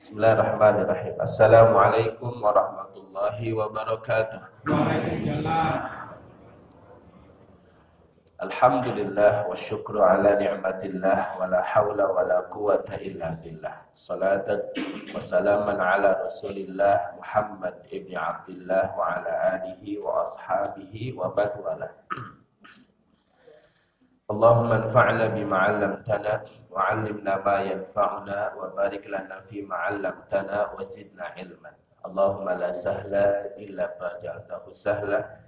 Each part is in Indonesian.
Bismillahirrahmanirrahim. Assalamualaikum warahmatullahi wabarakatuh. Waalaikumsalam. Alhamdulillah wa syukru ala ni'matillah wa la hawla wa la quwata illa billah. Salatan wa salaman ala Rasulillah Muhammad ibn Abdullah wa ala alihi wa ashabihi wa man wala. Allahumma anfa'na bima 'allamtana wa 'allimna ma yanfa'una wa barik lana fima 'allamtana wa zidna ilman. Allahumma la sahla illa ma ja'altahu sahla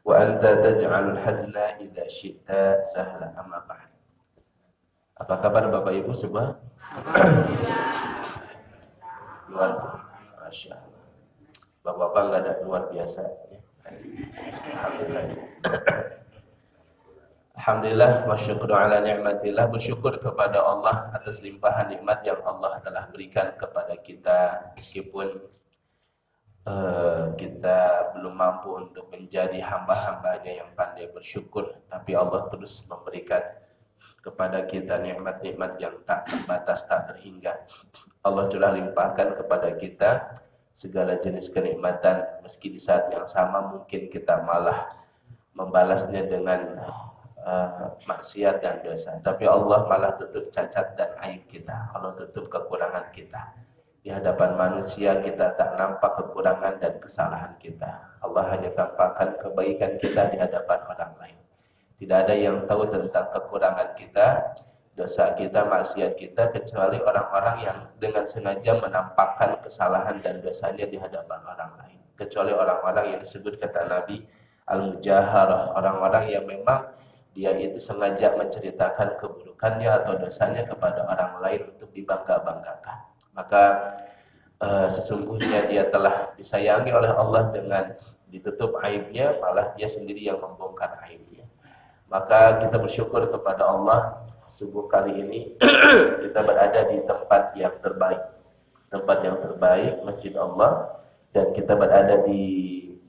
wa anta taj'alul hazna idza syi'ta sahla. Amma ba'd. Apa kabar Bapak Ibu semua? Luar biasa. Masya Allah. Bapak-bapak enggak ada luar biasa. Alhamdulillah. Alhamdulillah wa syukru ala ni'matillah. Bersyukur kepada Allah atas limpahan nikmat yang Allah telah berikan kepada kita, meskipun kita belum mampu untuk menjadi hamba-hambanya yang pandai bersyukur, tapi Allah terus memberikan kepada kita nikmat-nikmat yang tak terbatas, tak terhingga. Allah telah limpahkan kepada kita segala jenis kenikmatan, meski di saat yang sama mungkin kita malah membalasnya dengan maksiat dan dosa. Tapi Allah malah tutup cacat dan aib kita, Allah tutup kekurangan kita. Di hadapan manusia kita tak nampak kekurangan dan kesalahan kita. Allah hanya tampakkan kebaikan kita di hadapan orang lain. Tidak ada yang tahu tentang kekurangan kita, dosa kita, maksiat kita, kecuali orang-orang yang dengan sengaja menampakkan kesalahan dan dosanya di hadapan orang lain. Kecuali orang-orang yang disebut kata Nabi al-mujaharah, orang-orang yang memang dia itu sengaja menceritakan keburukannya atau dosanya kepada orang lain untuk dibangga-banggakan. Maka sesungguhnya dia telah disayangi oleh Allah dengan ditutup aibnya, malah dia sendiri yang membongkar aibnya. Maka kita bersyukur kepada Allah, subuh kali ini kita berada di tempat yang terbaik. Tempat yang terbaik, Masjid Allah. Dan kita berada di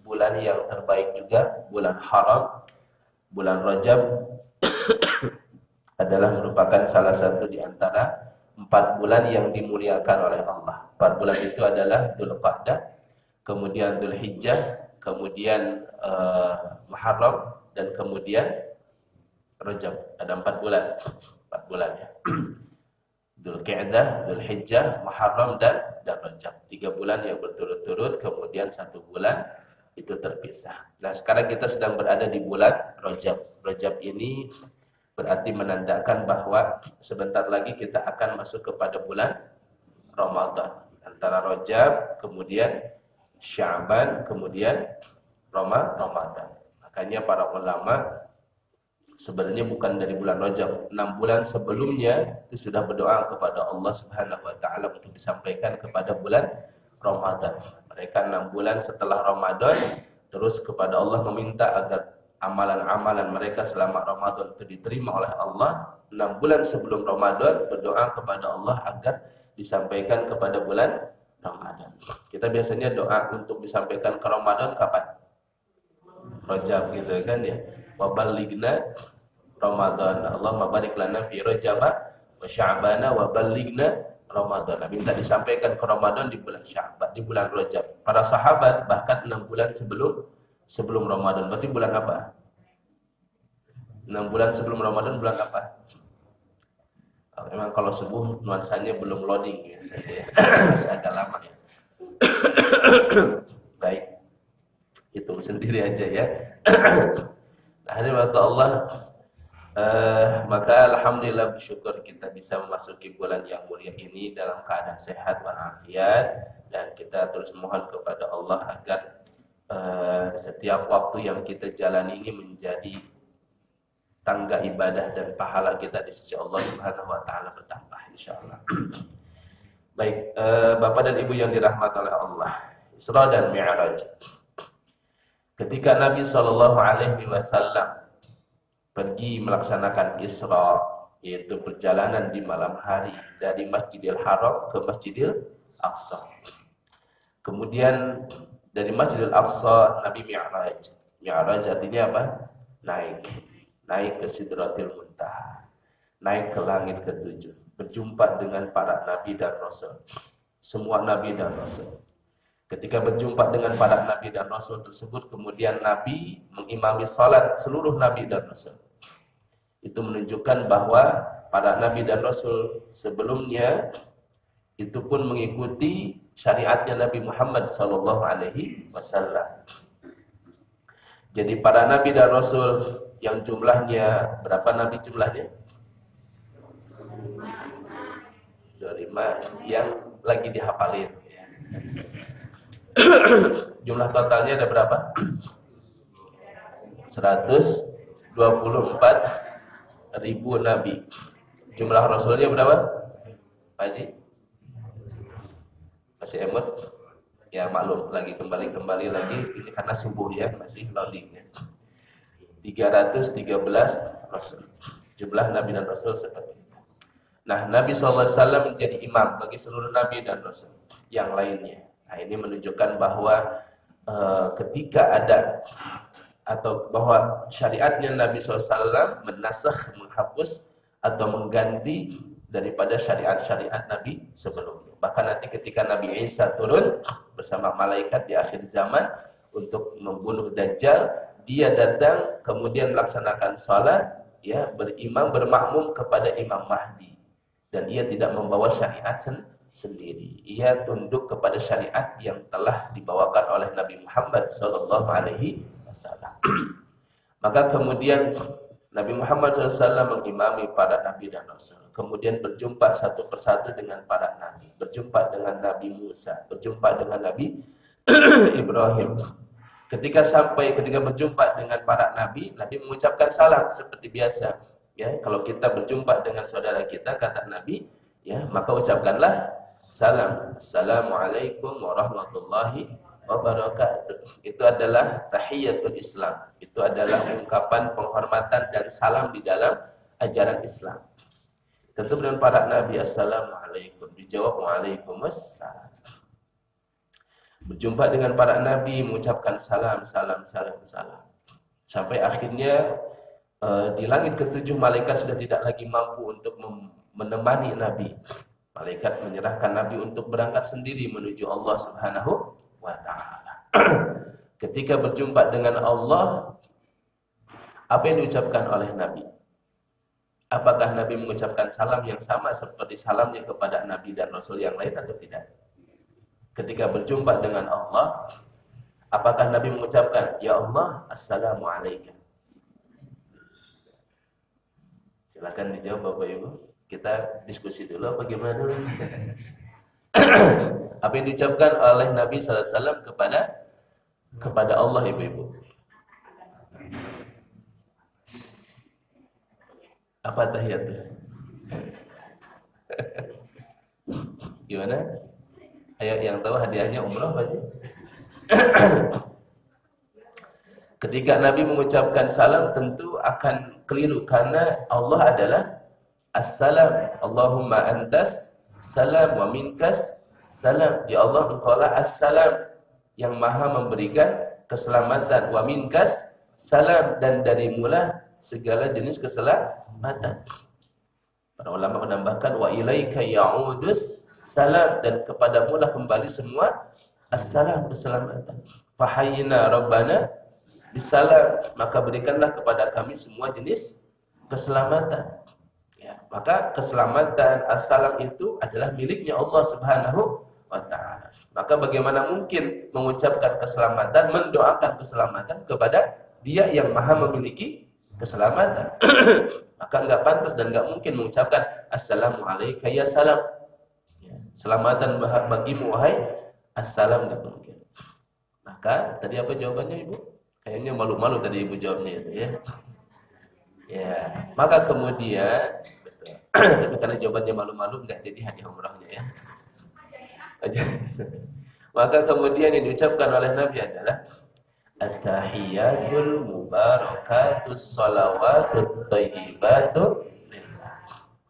bulan yang terbaik juga, bulan haram. Bulan Rajab adalah merupakan salah satu di antara 4 bulan yang dimuliakan oleh Allah. 4 bulan itu adalah Dzulqa'dah, kemudian Dzulhijjah, kemudian Muharram, dan kemudian Rajab. Ada 4 bulan. 4 bulan ya. Dzulqa'dah, Dzulhijjah, Muharram, dan Rajab. 3 bulan yang berturut-turut, kemudian 1 bulan itu terpisah. Nah, sekarang kita sedang berada di bulan Rajab. Rajab ini berarti menandakan bahwa sebentar lagi kita akan masuk kepada bulan Ramadan. Antara Rajab, kemudian Sya'ban, kemudian Ramadan. Makanya para ulama sebenarnya bukan dari bulan Rajab, 6 bulan sebelumnya itu sudah berdoa kepada Allah Subhanahu wa taala untuk disampaikan kepada bulan Ramadan. Mereka 6 bulan setelah Ramadan terus kepada Allah meminta agar amalan-amalan mereka selama Ramadan itu diterima oleh Allah. 6 bulan sebelum Ramadan berdoa kepada Allah agar disampaikan kepada bulan Ramadan. Kita biasanya doa untuk disampaikan ke Ramadan kapan? Rajab gitu kan ya. Wa ballighna Ramadan. Allahumma barik lana fi Rajab wa Sya'bana wa ballighna Ramadan. Minta disampaikan ke Ramadan di bulan Sya'ban, di bulan Rajab. Para sahabat bahkan 6 bulan sebelum Ramadan. Berarti bulan apa? 6 bulan sebelum Ramadan bulan apa? Memang kalau subuh nuansanya belum loading ya, masih agak lama ya. Baik, hitung sendiri aja ya. Nah, ini waktu Allah, maka alhamdulillah bersyukur kita bisa memasuki bulan yang mulia ini dalam keadaan sehat walafiat, dan kita terus mohon kepada Allah agar setiap waktu yang kita jalani ini menjadi tangga ibadah dan pahala kita di sisi Allah Subhanahu wa taala bertambah insyaallah. Baik, Bapak dan Ibu yang dirahmati oleh Allah, Isra dan Mi'raj. Ketika Nabi sallallahu alaihi wasallam pergi melaksanakan Isra, yaitu perjalanan di malam hari dari Masjidil Haram ke Masjidil Aqsa. Kemudian dari Masjidil Aqsa Nabi Mi'raj. Mi'raj artinya apa? Naik ke Sidratil Muntaha, naik ke langit ketujuh. berjumpa dengan para nabi dan rasul. Semua nabi dan rasul. Ketika berjumpa dengan para nabi dan rasul tersebut, kemudian Nabi mengimami salat seluruh nabi dan rasul. Itu menunjukkan bahwa para nabi dan rasul sebelumnya itu pun mengikuti syariatnya Nabi Muhammad sallallahu alaihi wasallam. Jadi para nabi dan rasul yang jumlahnya berapa nabi jumlahnya? 25 yang lagi dihafalin. Jumlah totalnya ada berapa? 124.000 nabi. Jumlah rasulnya berapa? Pak Haji? Masih emot? Ya maklum, lagi kembali lagi ini karena subuh ya, masih loadingnya. 313 rasul. Jumlah nabi dan rasul seperti itu. Nah, Nabi SAW menjadi imam bagi seluruh nabi dan rasul yang lainnya. Nah, ini menunjukkan bahwa ketika ada atau bahwa syariatnya Nabi SAW menasakh, menghapus atau mengganti daripada syariat-syariat Nabi sebelumnya. Bahkan nanti ketika Nabi Isa turun bersama malaikat di akhir zaman untuk membunuh Dajjal, dia datang kemudian melaksanakan salat, ya, berimam bermakmum kepada Imam Mahdi. Dan ia tidak membawa syariat sendiri. Ia tunduk kepada syariat yang telah dibawakan oleh Nabi Muhammad sallallahu alaihi wasallam. Maka kemudian Nabi Muhammad SAW mengimami para nabi dan rasul. Kemudian berjumpa satu persatu dengan para nabi. Berjumpa dengan Nabi Musa, berjumpa dengan Nabi Ibrahim. Ketika berjumpa dengan para nabi, Nabi mengucapkan salam seperti biasa. Ya, kalau kita berjumpa dengan saudara kita, kata Nabi, ya, maka ucapkanlah salam. Assalamualaikum warahmatullahi wabarakatuh. Itu adalah tahiyatul Islam. Itu adalah ungkapan penghormatan dan salam di dalam ajaran Islam. Tentu dengan para nabi, assalamualaikum, dijawab waalaikumsalam. Berjumpa dengan para nabi, mengucapkan salam. Sampai akhirnya di langit ketujuh malaikat sudah tidak lagi mampu untuk menemani Nabi. Malaikat menyerahkan Nabi untuk berangkat sendiri menuju Allah Subhanahu wa ta'ala. Ketika berjumpa dengan Allah, apa yang diucapkan oleh Nabi? Apakah Nabi mengucapkan salam yang sama seperti salamnya kepada Nabi dan Rasul yang lain atau tidak? Ketika berjumpa dengan Allah, apakah Nabi mengucapkan, Ya Allah, Assalamualaikum? Silakan dijawab Bapak Ibu. Kita diskusi dulu apa gimana dulu. Apa yang diucapkan oleh Nabi SAW kepada Allah Ibu-ibu? Apa tahiyat? Gimana? Ayo yang tahu hadiahnya umrah Pak. Ketika Nabi mengucapkan salam tentu akan keliru karena Allah adalah As-salam. Allahumma antas salam wa minkas salam. Ya Allah, Engkaulah As-salam yang maha memberikan keselamatan, wa minkas salam, dan darimulah segala jenis keselamatan. Para ulama menambahkan wa ilaika ya'udus salam, dan kepadamulah kembali semua as-salam, keselamatan. Fahayyina rabbana bisalam, maka berikanlah kepada kami semua jenis keselamatan. Ya, maka keselamatan as-salam itu adalah miliknya Allah Subhanahu wa ta'ala. Maka bagaimana mungkin mengucapkan keselamatan, mendoakan keselamatan kepada Dia yang maha memiliki keselamatan? Maka enggak pantas dan enggak mungkin mengucapkan assalamu alayka ya salam. Ya, selamatan bagimu wahai assalam, enggak mungkin. Maka tadi apa jawabannya Ibu? Kayaknya malu-malu tadi Ibu jawabnya itu ya. Ya, maka kemudian betul. Tapi karena jawabannya malu-malu enggak jadi hadiah umrahnya ya. Maka kemudian yang diucapkan oleh Nabi adalah at-tahiyatul mubarakatus shalawatut thayyibatul lillah.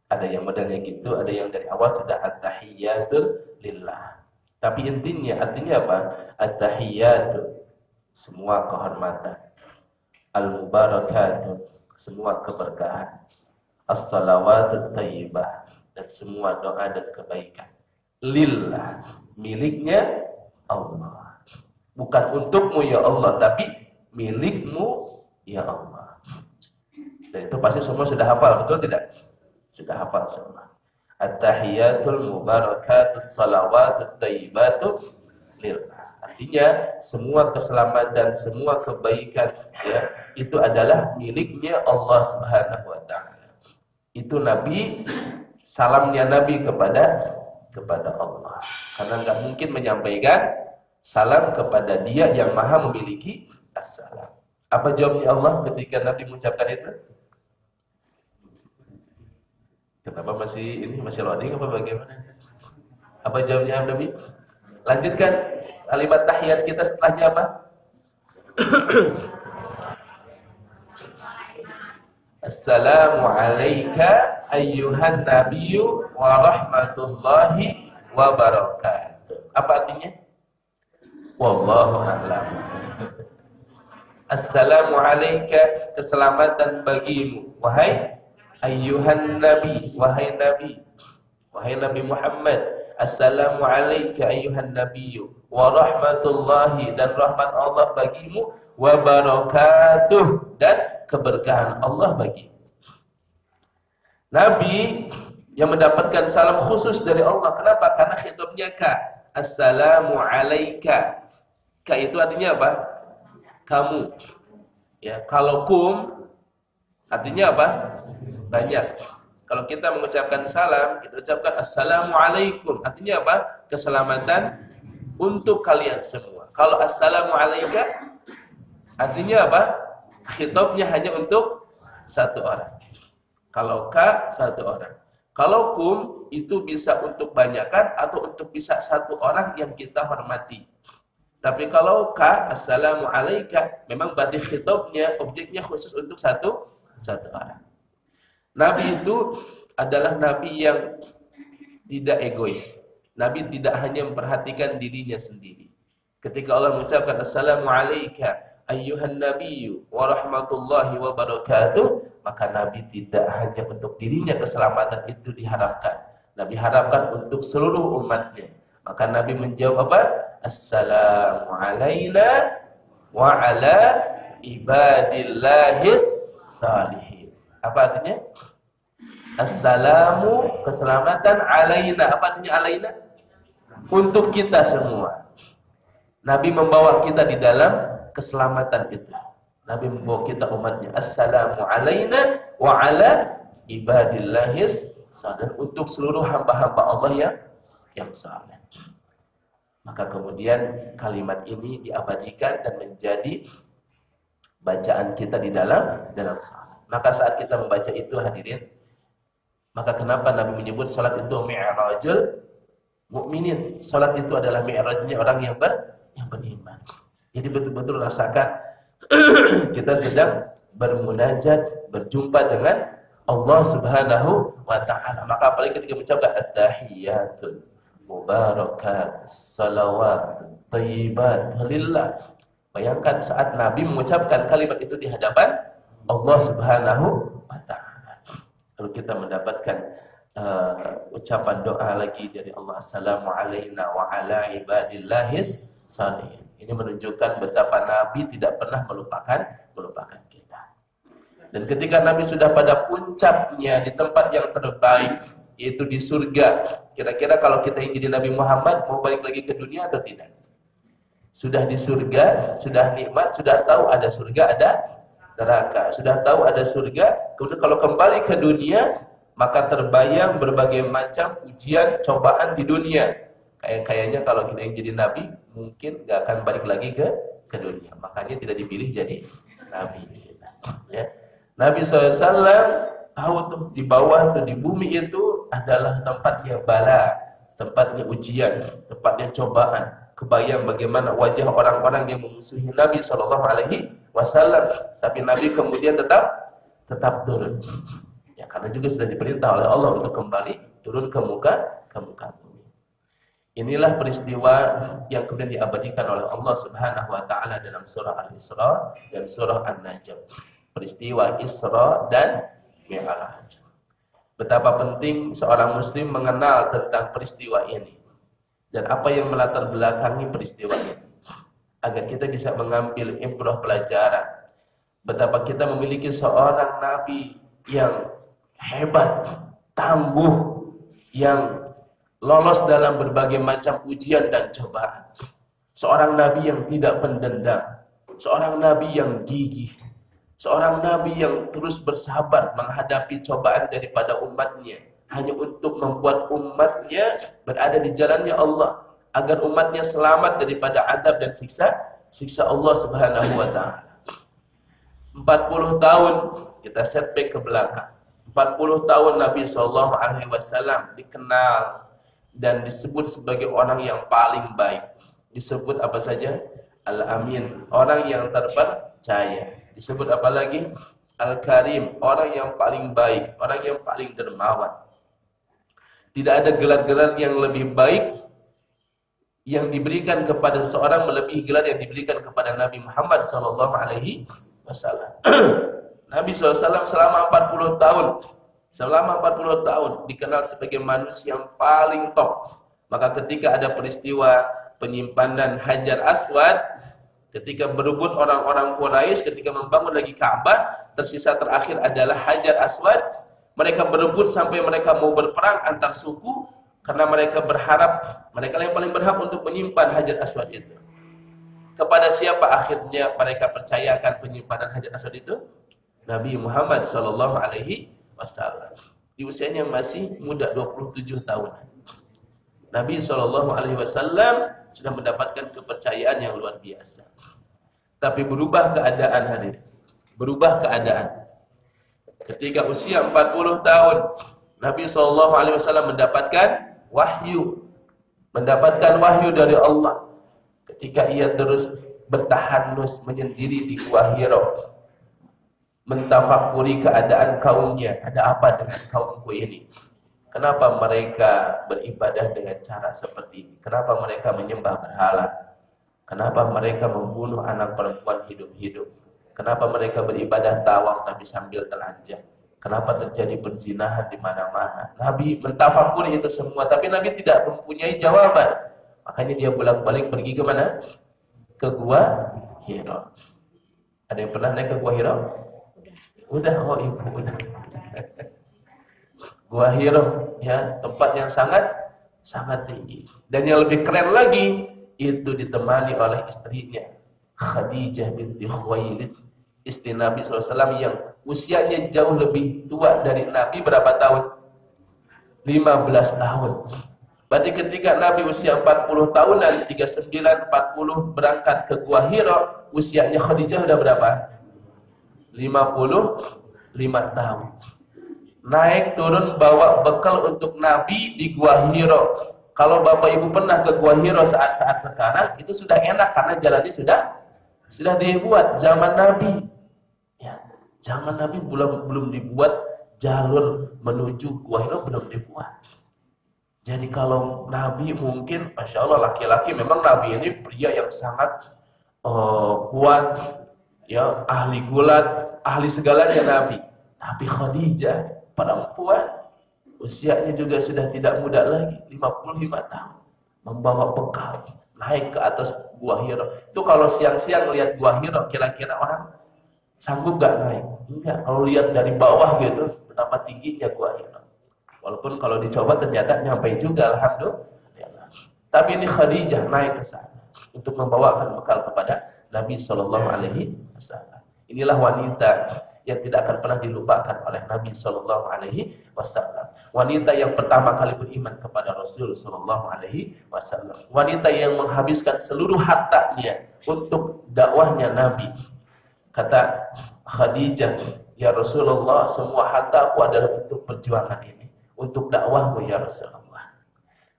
Ada yang modelnya gitu, ada yang dari awal sudah at-tahiyatul lillah. Tapi intinya artinya apa? At-tahiyatu, semua kehormatan. Al-mubarakatuh, semua keberkahan. As-salawatut thayyibah, dan semua doa dan kebaikan lillah, miliknya Allah. Bukan untukmu ya Allah, tapi milikmu ya Allah. Dan itu pasti semua sudah hafal, betul tidak? Sudah hafal semua. At-tahiyatul mubarakatus salawatut thayyibatu lillah. Artinya semua keselamatan, semua kebaikan ya, itu adalah miliknya Allah Subhanahu wa taala. Itu Nabi, salamnya Nabi kepada Allah. Karena enggak mungkin menyampaikan salam kepada Dia yang Maha memiliki as-salam. Apa jawabnya Allah ketika Nabi mengucapkan itu? Kenapa masih loading apa bagaimana? Apa jawabnya Nabi? Lanjutkan kalimat tahiyat kita setelahnya apa? Assalamu alayka ayyuhan nabiyyu wa rahmatullahi wa barakatuh. Apa artinya? Wallahu a'lam. Assalamu alayka, keselamatan bagimu wahai ayyuhan nabi, wahai Nabi Muhammad. Assalamu alayka ayyuhan nabiyyu wa rahmatullahi, dan rahmat Allah bagimu, wa barakatuh, dan keberkahan Allah bagimu. Nabi yang mendapatkan salam khusus dari Allah. Kenapa? Karena khitabnya ka. Assalamu alayka. Ka itu artinya apa? Kamu. Ya, kalau kum artinya apa? Banyak. Kalau kita mengucapkan salam, kita ucapkan assalamu alaikum. Artinya apa? Keselamatan untuk kalian semua. Kalau assalamu alaika, artinya apa? Khitabnya hanya untuk satu orang. Kalau ka, satu orang. Kalau kum, itu bisa untuk banyakan atau untuk bisa satu orang yang kita hormati. Tapi kalau ka, assalamu alaika, memang berarti khitabnya, objeknya khusus untuk satu orang. Nabi itu adalah Nabi yang tidak egois. Nabi tidak hanya memperhatikan dirinya sendiri. Ketika Allah mengucapkan assalamu alayka ayyuhan nabiyyu wa rahmatullahi wa barakatuh, maka Nabi tidak hanya untuk dirinya keselamatan itu diharapkan. Nabi harapkan untuk seluruh umatnya. Maka Nabi menjawab apa? Assalamu alayna wa ala ibadillahis salihin. Apa artinya? Assalamu, keselamatan, alaina. Apa artinya alaina? Untuk kita semua. Nabi membawa kita di dalam keselamatan itu. Nabi membawa kita umatnya. Assalamu alaina wa ala ibadillahis salihin. Untuk seluruh hamba-hamba Allah yang saleh. Maka kemudian kalimat ini diabadikan dan menjadi bacaan kita di dalam salat. Maka saat kita membaca itu hadirin, maka kenapa Nabi menyebut salat itu mi'rajul mukminin? Salat itu adalah mi'rajnya orang yang beriman. Jadi betul-betul rasakan kita sedang bermunajat, berjumpa dengan Allah Subhanahu wa taala. Maka apalagi ketika mengucapkan at-tahiyatul mubarakat salawat thayyibat lillah. Bayangkan saat Nabi mengucapkan kalimat itu di hadapan Allah Subhanahu wa taala. Lalu kita mendapatkan ucapan doa lagi dari Allah, assalamu alayna wa ala ibadillahis salihin. Ini menunjukkan betapa Nabi tidak pernah melupakan kita. Dan ketika Nabi sudah pada puncaknya di tempat yang terbaik, yaitu di surga, kira-kira kalau kita ingin jadi Nabi Muhammad, mau balik lagi ke dunia atau tidak? Sudah di surga, sudah nikmat, sudah tahu ada surga, ada neraka, sudah tahu ada surga. Kemudian kalau kembali ke dunia, maka terbayang berbagai macam ujian, cobaan di dunia. Kayaknya kalau kita yang jadi Nabi, mungkin gak akan balik lagi ke dunia. Makanya tidak dipilih jadi Nabi. Ya. Nabi SAW tahu tuh di bawah tuh, di bumi itu adalah tempatnya bala, tempatnya ujian, tempatnya cobaan. Kebayang bagaimana wajah orang-orang yang memusuhi Nabi SAW, tapi Nabi kemudian tetap turun. Ya, karena juga sudah diperintah oleh Allah untuk kembali turun ke muka bumi. Inilah peristiwa yang kemudian diabadikan oleh Allah Subhanahu wa taala dalam surah Al-Isra dan surah An-Najm. Peristiwa Isra dan Mi'raj. Betapa penting seorang muslim mengenal tentang peristiwa ini dan apa yang melatar belakangi peristiwa ini, agar kita bisa mengambil ibrah pelajaran betapa kita memiliki seorang nabi yang hebat, tangguh, yang lolos dalam berbagai macam ujian dan cobaan. Seorang nabi yang tidak pendendam, seorang nabi yang gigih, seorang nabi yang terus bersabar menghadapi cobaan daripada umatnya, hanya untuk membuat umatnya berada di jalannya Allah, agar umatnya selamat daripada azab dan siksa Allah Subhanahu wa taala. 40 tahun kita setback ke belakang. 40 tahun Nabi SAW dikenal dan disebut sebagai orang yang paling baik. Disebut apa saja? Al-Amin, orang yang terpercaya. Disebut apa lagi? Al-Karim, orang yang paling baik, orang yang paling dermawan. Tidak ada gelar-gelar yang lebih baik yang diberikan kepada seorang melebihi gelar yang diberikan kepada Nabi Muhammad SAW. Nabi SAW selama 40 tahun dikenal sebagai manusia yang paling top. Maka ketika ada peristiwa penyimpanan Hajar Aswad, ketika berebut orang-orang Quraisy, ketika membangun lagi Ka'bah, tersisa terakhir adalah Hajar Aswad. Mereka berebut sampai mereka mau berperang antar suku, karena mereka berharap, mereka yang paling berhak untuk menyimpan Hajar Aswad itu. Kepada siapa akhirnya mereka percayakan penyimpanan Hajar Aswad itu? Nabi Muhammad SAW. Di usianya masih muda, 27 tahun. Nabi SAW sudah mendapatkan kepercayaan yang luar biasa. Tapi berubah keadaan hadirin. Berubah keadaan. Ketika usia 40 tahun, Nabi SAW mendapatkan wahyu. Mendapatkan wahyu dari Allah. Ketika ia terus bertahanus menyendiri di Gua Hira, mentafakuri keadaan kaumnya. Ada apa dengan kaumku ini? Kenapa mereka beribadah dengan cara seperti ini? Kenapa mereka menyembah berhala? Kenapa mereka membunuh anak perempuan hidup-hidup? Kenapa mereka beribadah tawaf tapi sambil telanjang? Kenapa terjadi perzinahan di mana-mana? Nabi mentafakuri itu semua, tapi Nabi tidak mempunyai jawaban. Makanya dia bolak-balik pergi ke mana? Ke Gua Hira. Ada yang pernah naik ke Gua Hira? Udah, oh ibu udah. Gua Hira, ya, tempat yang sangat tinggi. Dan yang lebih keren lagi, itu ditemani oleh istrinya Khadijah binti Khuwailid, istri Nabi SAW yang usianya jauh lebih tua dari Nabi. Berapa tahun? 15 tahun. Berarti ketika Nabi usia 40 tahunan, 39, 40 berangkat ke Gua Hira, usianya Khadijah udah berapa? 55 tahun. Naik turun bawa bekal untuk Nabi di Gua Hira. Kalau Bapak Ibu pernah ke Gua Hira saat-saat sekarang, itu sudah enak karena jalannya sudah dibuat. Zaman Nabi, ya, zaman Nabi belum dibuat jalur menuju Gua Hira, belum dibuat. Jadi kalau Nabi mungkin, Masya Allah, laki-laki memang Nabi ini pria yang sangat kuat, ya, ahli gulat, ahli segalanya Nabi. Tapi Khadijah, perempuan, usianya juga sudah tidak muda lagi, 55 tahun, membawa bekal, naik ke atas Gua Hira. Itu kalau siang-siang lihat Gua Hira, kira-kira orang sanggup gak naik? Enggak, kalau lihat dari bawah gitu, betapa tingginya Gua Hira. Walaupun kalau dicoba ternyata nyampe juga, alhamdulillah. Tapi ini Khadijah naik ke sana untuk membawakan bekal kepada Nabi SAW. Inilah wanita yang tidak akan pernah dilupakan oleh Nabi SAW. Wanita yang pertama kali beriman kepada Rasul SAW. Wanita yang menghabiskan seluruh hartanya untuk dakwahnya Nabi. Kata Khadijah, ya Rasulullah, semua hartaku adalah untuk perjuangan ini, untuk dakwahmu ya Rasulullah.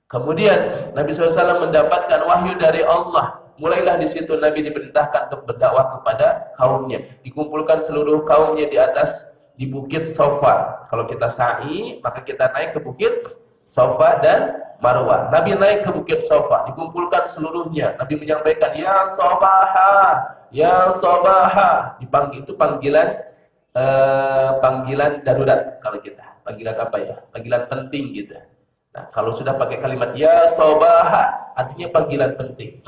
Kemudian Nabi SAW mendapatkan wahyu dari Allah. Mulailah di situ Nabi diperintahkan untuk berdakwah kepada kaumnya. Dikumpulkan seluruh kaumnya di bukit Safa. Kalau kita sa'i, maka kita naik ke bukit Safa dan Marwah. Nabi naik ke bukit Safa, dikumpulkan seluruhnya. Nabi menyampaikan, ya Sabaha, ya Sabaha. Dipanggil itu panggilan darurat kalau kita. panggilan apa ya? Panggilan penting gitu. Nah, kalau sudah pakai kalimat ya sobaha, artinya panggilan penting.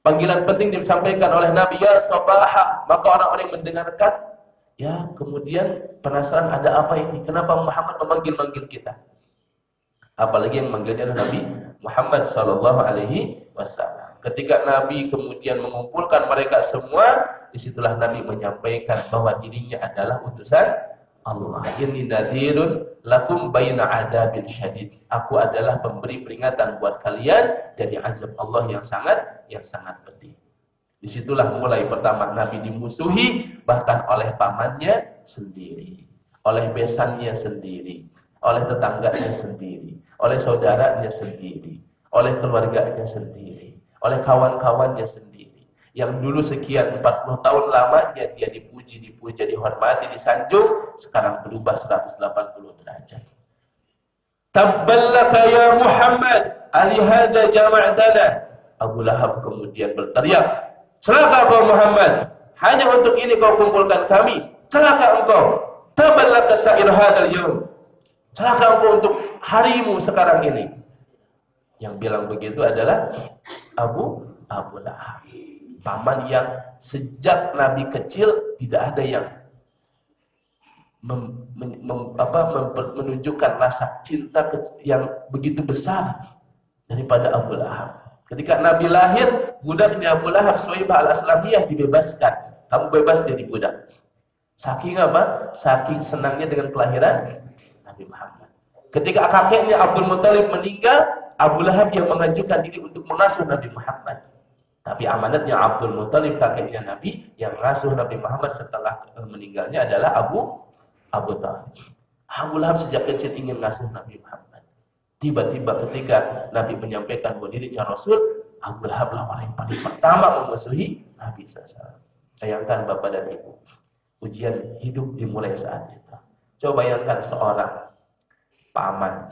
Panggilan penting disampaikan oleh Nabi ya sobaha, maka orang-orang yang mendengarkan ya kemudian penasaran ada apa ini? Kenapa Muhammad memanggil-manggil kita? Apalagi yang memanggilnya adalah Nabi Muhammad sallallahu alaihi wasallam. Ketika Nabi kemudian mengumpulkan mereka semua, disitulah Nabi menyampaikan bahwa dirinya adalah utusan Allah. Inni nadhirun lakum baina adabin syadid. Aku adalah pemberi peringatan buat kalian dari azab Allah yang sangat pedih. Disitulah mulai pertama Nabi dimusuhi bahkan oleh pamannya sendiri, oleh besannya sendiri, oleh tetangganya sendiri, oleh saudaranya sendiri, oleh keluarganya sendiri, oleh kawan-kawannya sendiri. Yang dulu sekian 40 tahun lamanya dia dipuji, dihormati, disanjung, sekarang berubah 180 derajat. Tabballaka ya Muhammad, alihada jama'tana. Abu Lahab kemudian berteriak, celaka kau Muhammad, hanya untuk ini kau kumpulkan kami. Celaka engkau. Taballaka sa'ir hadal yawm. Celaka engkau untuk harimu sekarang ini. Yang bilang begitu adalah Abu Lahab. Paman yang sejak Nabi kecil tidak ada yang menunjukkan rasa cinta yang begitu besar daripada Abu Lahab. Ketika Nabi lahir, budaknya Abu Lahab, Suwaibah al-Aslamiyah, dibebaskan. Kamu bebas jadi budak. Saking apa? Saking senangnya dengan kelahiran Nabi Muhammad. Ketika kakeknya Abdul Muthalib meninggal, Abu Lahab yang mengajukan diri untuk mengasuh Nabi Muhammad. Tapi amanatnya Abdul Muthalib, kakeknya Nabi, yang mengasuh Nabi Muhammad setelah meninggalnya adalah Abu Talib. Abu Lahab sejak kecil ingin mengasuh Nabi Muhammad. Tiba-tiba ketika Nabi menyampaikan bahwa dirinya Rasul, Abu Lahab lah orang yang paling pertama memusuhi Nabi SAW. Bayangkan Bapak dan Ibu, ujian hidup dimulai saat itu. Coba bayangkan seorang paman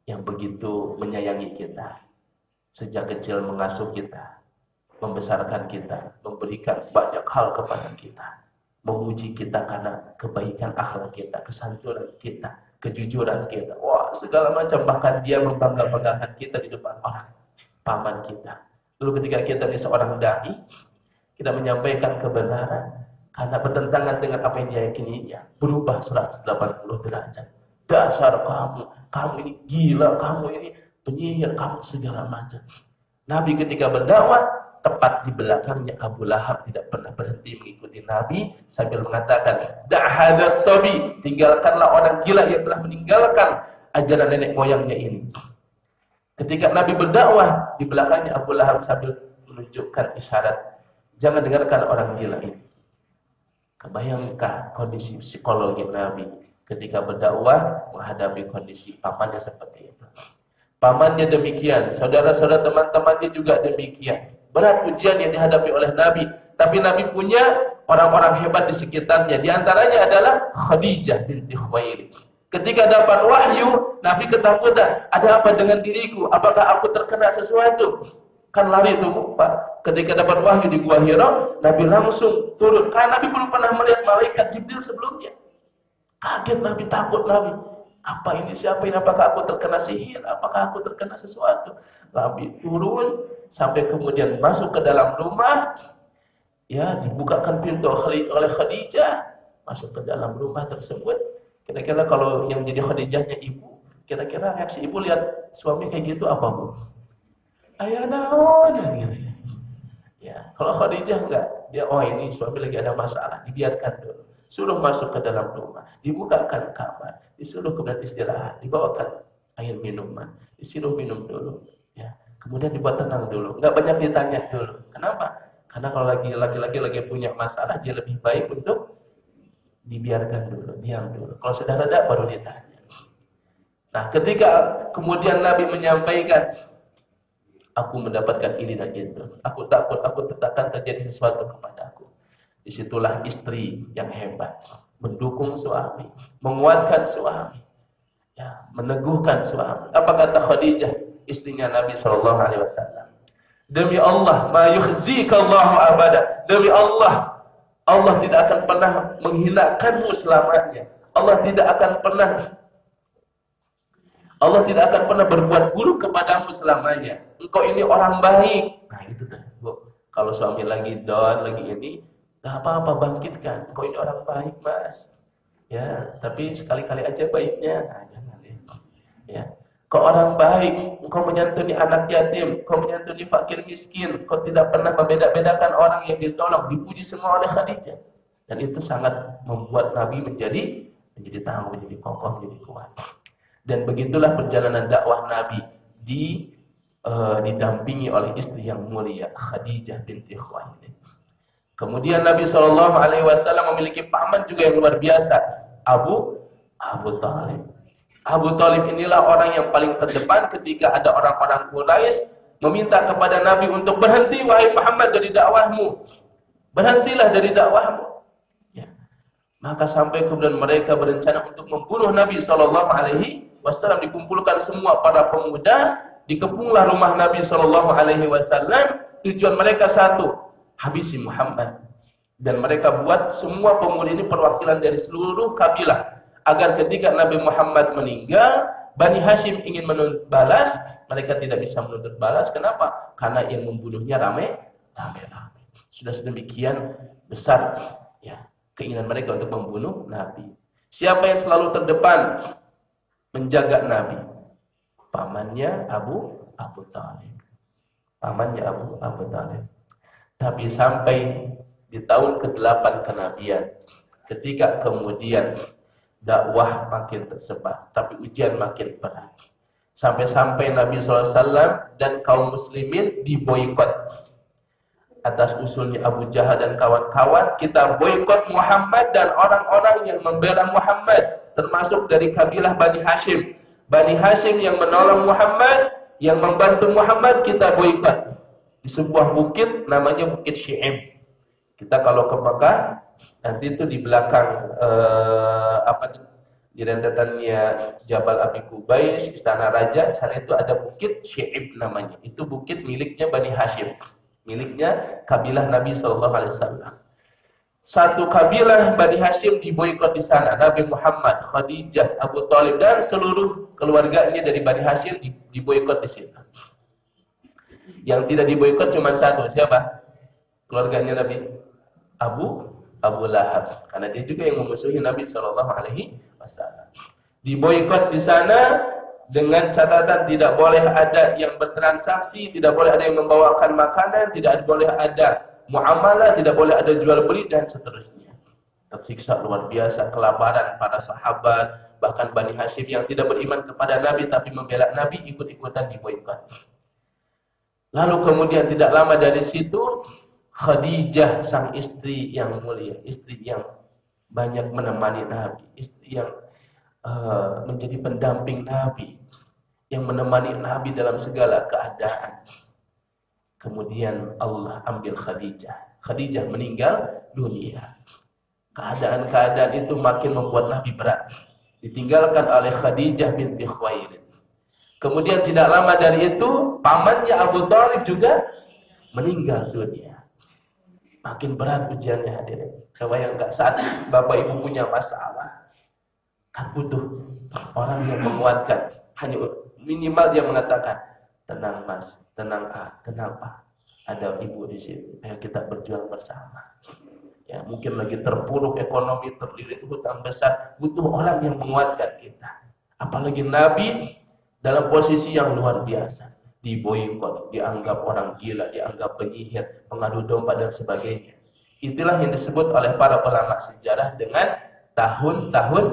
yang begitu menyayangi kita, sejak kecil mengasuh kita, membesarkan kita, memberikan banyak hal kepada kita, memuji kita karena kebaikan akhlak kita, kesantunan kita, kejujuran kita, wah segala macam, bahkan dia membangga-banggakan kita di depan orang, paman kita. Lalu ketika kita ini seorang dai, kita menyampaikan kebenaran karena bertentangan dengan apa yang dia yakininya, berubah 180 derajat. Dasar kamu ini gila, kamu ini penyihir, kamu segala macam. Nabi ketika berdakwah, tepat di belakangnya Abu Lahab tidak pernah berhenti mengikuti Nabi sambil mengatakan, "Da'hadas sabi," tinggalkanlah orang gila yang telah meninggalkan ajaran nenek moyangnya ini. Ketika Nabi berdakwah, di belakangnya Abu Lahab sambil menunjukkan isyarat, "Jangan dengarkan orang gila ini." Kebayangkan kondisi psikologi Nabi ketika berdakwah menghadapi kondisi pamannya seperti itu. Pamannya demikian, saudara-saudara teman-temannya juga demikian. Berat ujian yang dihadapi oleh Nabi. Tapi Nabi punya orang-orang hebat di sekitarnya. Di antaranya adalah Khadijah binti Khuwailid. Ketika dapat wahyu, Nabi ketakutan. Ada apa dengan diriku? Apakah aku terkena sesuatu? Kan lari itu Pak. Ketika dapat wahyu di Gua Hira, Nabi langsung turun. Karena Nabi belum pernah melihat malaikat Jibril sebelumnya. Kaget Nabi, takut Nabi. Apa ini, siapa ini? Apakah aku terkena sihir? Apakah aku terkena sesuatu? Nabi turun sampai kemudian masuk ke dalam rumah. Ya, dibukakan pintu oleh Khadijah. Masuk ke dalam rumah tersebut. Kira-kira kalau yang jadi Khadijahnya ibu, kira-kira reaksi ibu lihat suami kayak gitu apa, Bu? Ayah naon gitu. Ya, kalau Khadijah enggak, dia ini suami lagi ada masalah, dibiarkan dulu. Suruh masuk ke dalam rumah, dibukakan kamar, disuruh kemudian istirahat, dibawakan air minuman, disuruh minum dulu, ya. Kemudian dibuat tenang dulu, nggak banyak ditanya dulu. Kenapa? Karena kalau laki-laki lagi punya masalah, dia lebih baik untuk dibiarkan dulu, diam dulu. Kalau sudah reda baru ditanya. Nah, ketika kemudian Nabi menyampaikan, aku mendapatkan ini dan itu, aku takut akan terjadi sesuatu kepadaku. Disitulah istri yang hebat mendukung suami, menguatkan suami, ya, meneguhkan suami. Apa kata Khadijah, istrinya Nabi SAW? Demi Allah, ma yukhzikallahu abada. Demi Allah, Allah tidak akan pernah menghinakanmu selamanya. Allah tidak akan pernah Allah tidak akan pernah berbuat buruk kepadamu selamanya. Engkau ini orang baik. Nah itu tuh, Bu. Kalau suami lagi down, lagi ini, gak apa-apa, bangkitkan. Engkau ini orang baik, Mas. Ya, tapi sekali-kali aja baiknya. Nah, jangan ya. Ya. Kau orang baik, engkau menyantuni anak yatim, kau menyantuni fakir miskin, kau tidak pernah membeda-bedakan orang yang ditolong, dipuji semua oleh Khadijah. Dan itu sangat membuat Nabi menjadi tangguh, menjadi kokoh, menjadi kuat. Dan begitulah perjalanan dakwah Nabi didampingi oleh istri yang mulia Khadijah binti Khuwailid. Kemudian Nabi SAW memiliki paman juga yang luar biasa, Abu Thalib. Abu Thalib inilah orang yang paling terdepan ketika ada orang-orang Quraisy meminta kepada Nabi untuk berhenti, wahai Muhammad, dari dakwahmu. Berhentilah dari dakwahmu. Ya. Maka sampai kemudian mereka berencana untuk membunuh Nabi SAW. Dikumpulkan semua para pemuda, dikepunglah rumah Nabi SAW. Tujuan mereka satu, habisi Muhammad. Dan mereka buat semua pemuda ini perwakilan dari seluruh kabilah, agar ketika Nabi Muhammad meninggal, Bani Hashim ingin menuntut balas, mereka tidak bisa menuntut balas. Kenapa? Karena yang membunuhnya rame. Sudah sedemikian besar ya keinginan mereka untuk membunuh Nabi. Siapa yang selalu terdepan menjaga Nabi? Pamannya Abu Thalib. Pamannya Abu Thalib. Tapi sampai di tahun ke-8 kenabian, ketika kemudian dakwah makin tersebar, tapi ujian makin berat. Sampai-sampai Nabi SAW dan kaum muslimin diboikot. Atas usulnya Abu Jahal dan kawan-kawan, kita boikot Muhammad dan orang-orang yang membela Muhammad, termasuk dari kabilah Bani Hashim. Bani Hashim yang menolong Muhammad, yang membantu Muhammad, kita boikot. Di sebuah bukit namanya Bukit Syi'ib. Kita kalau ke Mekah, nanti itu di belakang di rentetannya Jabal Abi Qubais, Istana Raja, sana itu ada Bukit Syi'ib namanya. Itu bukit miliknya Bani Hashim, miliknya kabilah Nabi SAW. Satu kabilah Bani Hashim diboikot di sana. Nabi Muhammad, Khadijah, Abu Thalib dan seluruh keluarganya dari Bani Hashim diboikot di situ. Yang tidak diboikot cuma satu, siapa? Keluarganya Nabi, Abu Lahab, karena dia juga yang memusuhi Nabi SAW. Diboikot di sana dengan catatan tidak boleh ada yang bertransaksi, tidak boleh ada yang membawakan makanan, tidak boleh ada muamalah, tidak boleh ada jual beli dan seterusnya. Tersiksa luar biasa, kelaparan para sahabat, bahkan Bani Hashim yang tidak beriman kepada Nabi tapi membela Nabi ikut-ikutan diboikot. Lalu kemudian tidak lama dari situ, Khadijah, sang istri yang mulia, istri yang banyak menemani Nabi, istri yang menjadi pendamping Nabi, yang menemani Nabi dalam segala keadaan. Kemudian Allah ambil Khadijah. Khadijah meninggal dunia. Keadaan-keadaan itu makin membuat Nabi berat. Ditinggalkan oleh Khadijah binti Khuwailid. Kemudian tidak lama dari itu, pamannya Abu Thalib juga meninggal dunia. Makin berat ujiannya hadirin. Kebayang enggak saat bapak ibu punya masalah, kan butuh orang yang menguatkan. Hanya minimal dia mengatakan, tenang mas, tenang kenapa? Ada ibu di sini. Ayo kita berjuang bersama. Ya, mungkin lagi terpuruk ekonomi, terlilit hutang besar, butuh orang yang menguatkan kita. Apalagi Nabi dalam posisi yang luar biasa, diboikot, dianggap orang gila, dianggap penyihir, pengadu domba dan sebagainya. Itulah yang disebut oleh para ulama sejarah dengan tahun-tahun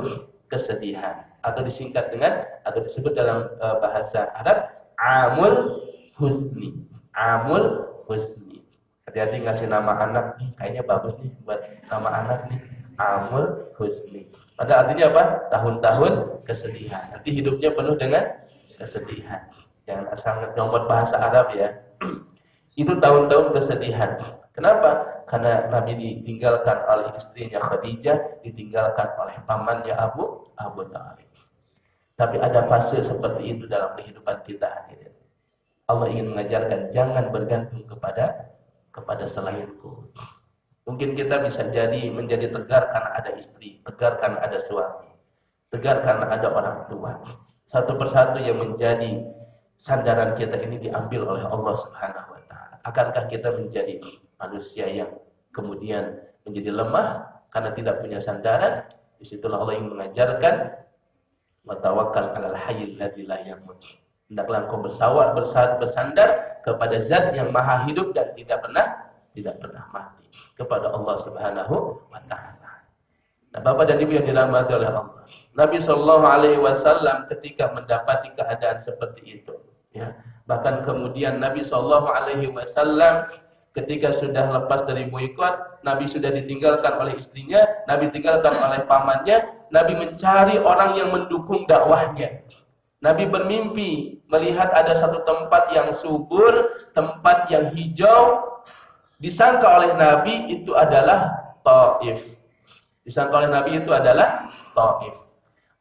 kesedihan, atau disingkat dengan, atau disebut dalam bahasa Arab Amul Huzni. Amul Huzni. Hati-hati ngasih nama anak nih, kayaknya bagus nih buat nama anak nih, Amul Huzni. Pada artinya apa? Tahun-tahun kesedihan. Nanti hidupnya penuh dengan kesedihan. Jangan asal nyomot bahasa Arab ya. Itu tahun-tahun kesedihan. Kenapa? Karena Nabi ditinggalkan oleh istrinya Khadijah, ditinggalkan oleh pamannya Abu Thalib. Tapi ada fase seperti itu dalam kehidupan kita. Allah ingin mengajarkan jangan bergantung kepada selainku. Mungkin kita bisa menjadi tegar karena ada istri, tegar karena ada suami, tegar karena ada orang tua. Satu persatu yang menjadi sandaran kita ini diambil oleh Allah Subhanahu wa taala. Akankah kita menjadi manusia yang kemudian menjadi lemah karena tidak punya sandaran? Disitulah Allah yang mengajarkan wa tawakkal 'alal hayyil ladzi la yamut. Hendaklah engkau bersandar kepada Zat yang Maha Hidup dan tidak pernah mati, kepada Allah Subhanahu wa taala. Nah, Bapak dan Ibu yang dirahmati oleh Allah, Nabi sallallahu alaihi wasallam ketika mendapati keadaan seperti itu, ya, bahkan kemudian Nabi sallallahu alaihi wasallam ketika sudah lepas dari boikot, Nabi sudah ditinggalkan oleh istrinya, Nabi ditinggalkan oleh pamannya, Nabi mencari orang yang mendukung dakwahnya. Nabi bermimpi melihat ada satu tempat yang subur, tempat yang hijau. Disangka oleh Nabi itu adalah Taif. Disangka oleh Nabi itu adalah Taif.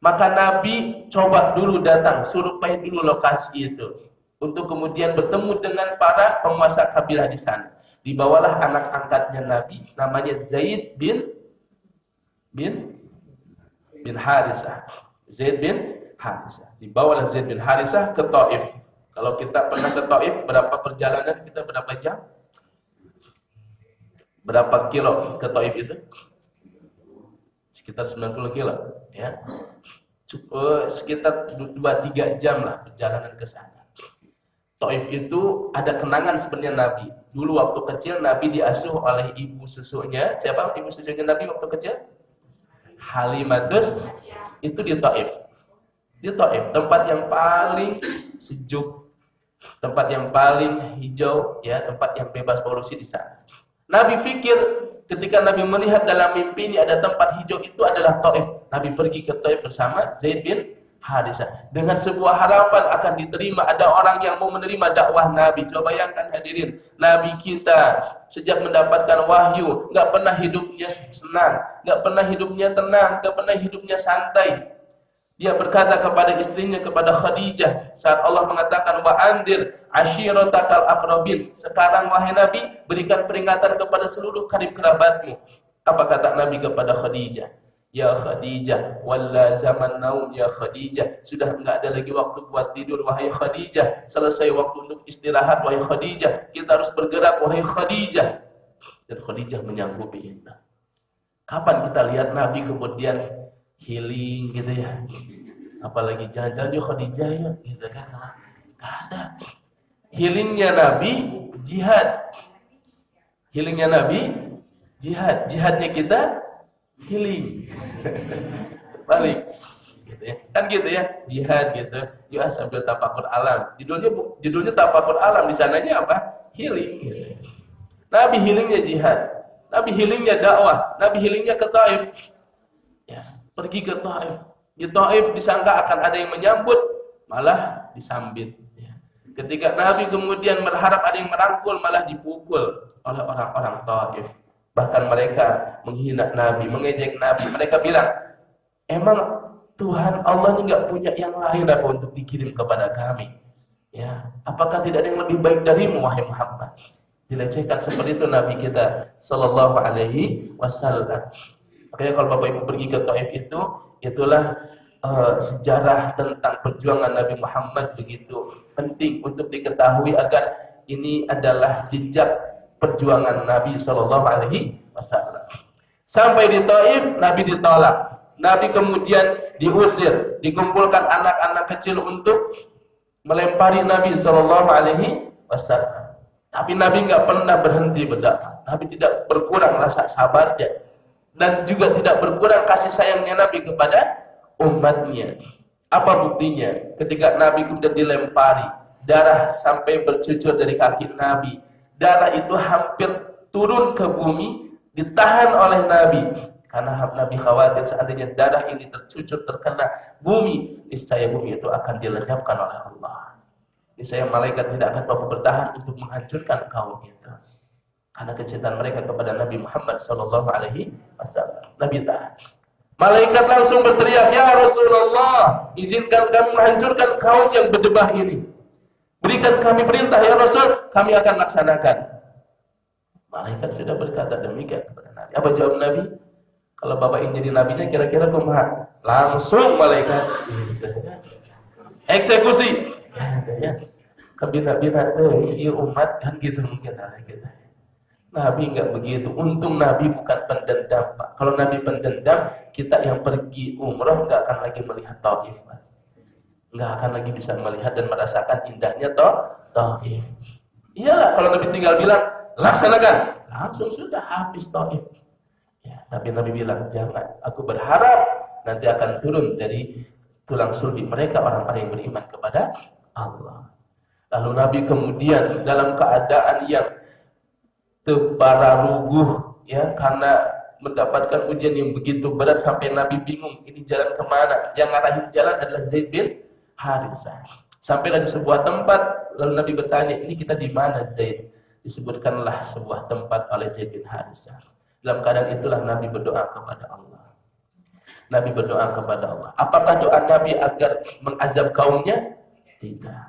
Maka Nabi coba dulu datang, survei dulu lokasi itu, untuk kemudian bertemu dengan para penguasa kabilah di sana. Dibawalah anak angkatnya Nabi, namanya Zaid bin Harisah. Zaid bin Harisah. Dibawalah Zaid bin Harisah ke Taif. Kalau kita pernah ke Taif, berapa perjalanan kita, berapa jam? Berapa kilo ke Taif itu? Sekitar 90 kilo, ya. Sekitar 2-3 jam lah perjalanan ke sana. Taif itu ada kenangan sebenarnya Nabi. Dulu waktu kecil Nabi diasuh oleh ibu susunya. Siapa ibu susunya Nabi waktu kecil? Halimatus. Itu di Taif. Di Taif, tempat yang paling sejuk, tempat yang paling hijau, ya, tempat yang bebas polusi di sana. Nabi fikir ketika Nabi melihat dalam mimpi ini ada tempat hijau itu adalah Taif. Nabi pergi ke Taif bersama Zaid bin Harisah dengan sebuah harapan akan diterima, ada orang yang mau menerima dakwah Nabi. Coba bayangkan hadirin, Nabi kita sejak mendapatkan wahyu nggak pernah hidupnya senang, nggak pernah hidupnya tenang, nggak pernah hidupnya santai. Dia berkata kepada istrinya, kepada Khadijah, saat Allah mengatakan wa andir ashiratakal aqrabin. Sekarang wahai Nabi, berikan peringatan kepada seluruh karib kerabatmu. Apa kata Nabi kepada Khadijah? Ya Khadijah, walla zaman naum ya Khadijah. Sudah enggak ada lagi waktu buat tidur wahai Khadijah. Selesai waktu untuk istirahat wahai Khadijah. Kita harus bergerak wahai Khadijah. Dan Khadijah menyanggupi itu. Kapan kita lihat Nabi kemudian healing gitu ya, apalagi jalan-jalan di Khadijah ya, gitu kan? Gak ada. Healingnya Nabi jihad, healingnya Nabi jihad, jihadnya kita healing. Balik, gitu ya, kan gitu ya, jihad gitu. Ya sambil tafakur alam. Judulnya tafakur alam, di sananya apa? Healing. Gitu. Nabi healingnya jihad, Nabi healingnya dakwah, Nabi healingnya ke Taif. Ya, pergi ke Taif. Di Taif disangka akan ada yang menyambut, malah disambit. Ya. Ketika Nabi kemudian berharap ada yang merangkul, malah dipukul oleh orang-orang Taif. Bahkan mereka menghina Nabi, mengejek Nabi. Mereka bilang, emang Tuhan Allah ini nggak punya yang lain apa untuk dikirim kepada kami? Ya, apakah tidak ada yang lebih baik darimu, wahai Muhammad? Dilecehkan seperti itu Nabi kita Sallallahu Alaihi Wasallam. Makanya kalau Bapak Ibu pergi ke Taif itu, itulah sejarah tentang perjuangan Nabi Muhammad begitu penting untuk diketahui agar ini adalah jejak perjuangan Nabi Sallallahu Alaihi Wasallam. Sampai di Taif, Nabi ditolak. Nabi kemudian diusir, dikumpulkan anak-anak kecil untuk melempari Nabi Sallallahu Alaihi Wasallam. Tapi Nabi nggak pernah berhenti berdakwah. Nabi tidak berkurang rasa sabarnya. Dan juga tidak berkurang kasih sayangnya Nabi kepada umatnya. Apa buktinya? Ketika Nabi kemudian dilempari, darah sampai bercucur dari kaki Nabi. Darah itu hampir turun ke bumi, ditahan oleh Nabi. Karena Nabi khawatir seandainya darah ini tercucur terkena bumi, niscaya bumi itu akan dilenyapkan oleh Allah. Niscaya malaikat tidak akan mampu bertahan untuk menghancurkan kaum itu. Karena kecintaan mereka kepada Nabi Muhammad Sallallahu Alaihi Wasallam. Nabi tahan. Malaikat langsung berteriak, ya Rasulullah, izinkan kami menghancurkan kaum yang berdebah ini. Berikan kami perintah ya Rasul, kami akan laksanakan. Malaikat sudah berkata demikian kepada Nabi. Apa jawab Nabi? Kalau Bapak ingin jadi nabinya kira-kira kumaha? Langsung malaikat. eksekusi. Ya, kebina-bina ieu umat kan gitu mungkin kita. Nabi enggak begitu. Untung Nabi bukan pendendam, Pak. Kalau Nabi pendendam, kita yang pergi umrah enggak akan lagi melihat Taif, Pak. Enggak akan lagi bisa melihat dan merasakan indahnya Taif. Iyalah kalau Nabi tinggal bilang, laksanakan, langsung sudah habis Taif. Ya, tapi Nabi bilang, jangan. Aku berharap nanti akan turun dari tulang sulbi mereka orang-orang yang beriman kepada Allah. Lalu Nabi kemudian dalam keadaan yang tebararuguh, ya, karena mendapatkan ujian yang begitu berat sampai Nabi bingung ini jalan kemana. Yang ngarahin jalan adalah Zaid bin Harisah. Sampailah di sebuah tempat, lalu Nabi bertanya, ini kita di mana Zaid? Disebutkanlah sebuah tempat oleh Zaid bin Harisah. Dalam keadaan itulah Nabi berdoa kepada Allah. Nabi berdoa kepada Allah. Apakah doa Nabi agar mengazab kaumnya? Tidak.